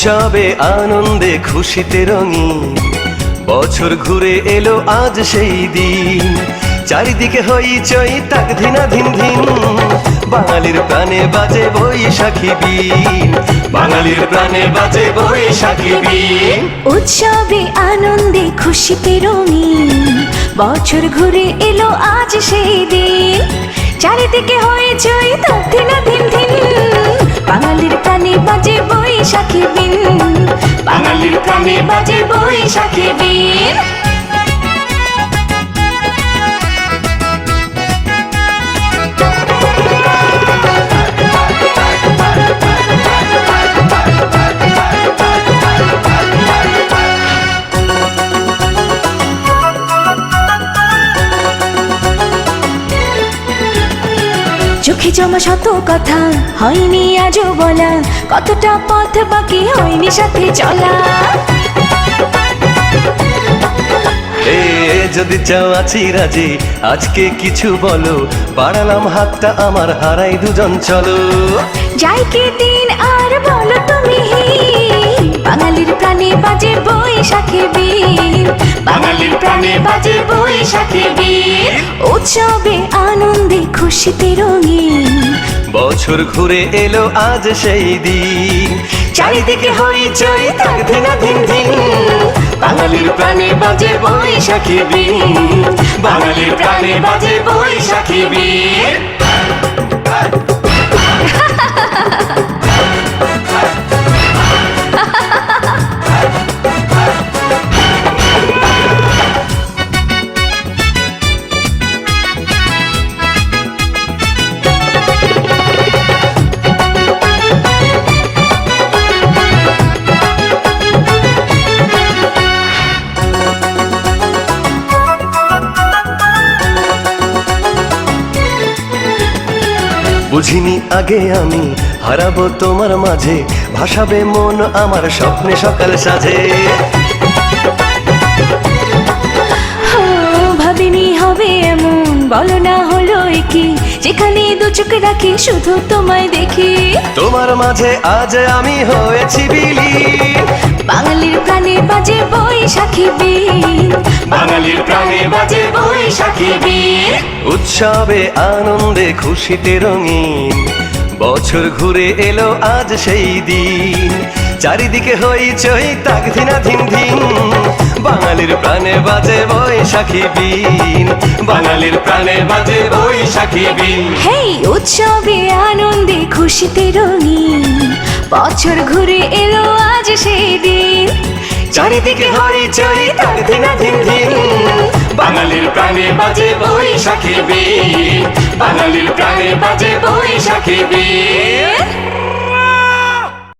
উৎসবে আনন্দে খুশিতে রঙিন বছর ঘুরে এলো আজ সেই দিন। চারিদিকে হইচই তাক ধিনা ধিন ধিন, বাঙালির প্রাণে বাজে বৈশাখী বিন, বাঙালির প্রাণে বাজে বৈশাখী বিন। উৎসবে আনন্দে খুশিতে রঙিন বছর ঘুরে এলো আজ সেই দিন। চারিদিকে হইচই তাক ধিনা ধিন ধিন, বাঙালির প্রাণে বাজে বৈশাখী বিন, বাঙালির প্রাণে বাজে বৈশাখী বিন। চোখে জমা শত কথা হয়নি আজও বলা, কতটা পথ বাকি হয়নি সাথে চলা। যদি চাও আছি রাজি, আজকে কিছু বলো, বাড়ালাম হাতটা আমার হারাই দুজন চলো। যাই কি দিন আর বলো তুমি, বাঙালির প্রাণে বাজে বৈশাখী বিন, বাঙালির প্রাণে বাজে বৈশাখী বিন। উৎসবে আনন্দে খুশিতে রঙিন বছর ঘুরে এলো আজ সেই দিন। চারিদিকে হইচই তাক ধিনা ধিন ধিন, বাঙালির প্রাণে বাজে বৈশাখী বিন, বাঙালির প্রাণে বাজে বৈশাখী বিন। বুঝিনি আগে আমি হারাবো তোমার মাঝে, ভাসাবে মন আমার স্বপ্নে সকাল সাজে। ভাবিনি হবে এমন, বলো না হলো কি, যেখানে দু চোখ রাখি শুধু তোমায় দেখি। তোমার মাঝে আজ আমি হয়েছি বিলীন, বাঙালির প্রাণে বাজে বৈশাখী বিন, বাঙালির প্রাণে বাজে বৈশাখী বিন। উৎসবে আনন্দে খুশিতে রঙিন বছর ঘুরে এলো আজ সেই দিন। চারিদিকে হইচই তাক ধিনা ধিন ধিন, বাঙালির প্রাণে বাজে বৈশাখী বিন, বাঙালির প্রাণে বাজে বৈশাখী বিন। হেই উৎসবে আনন্দে খুশিতে রঙিন বছর ঘুরে এলো আজ সেই দিন। চারিদিকে হইচই তাক ধিনা ধিন ধিন, বাঙালির প্রাণে বাজে বৈশাখী বিন, বাঙালির প্রাণে বাজে বৈশাখী বিন।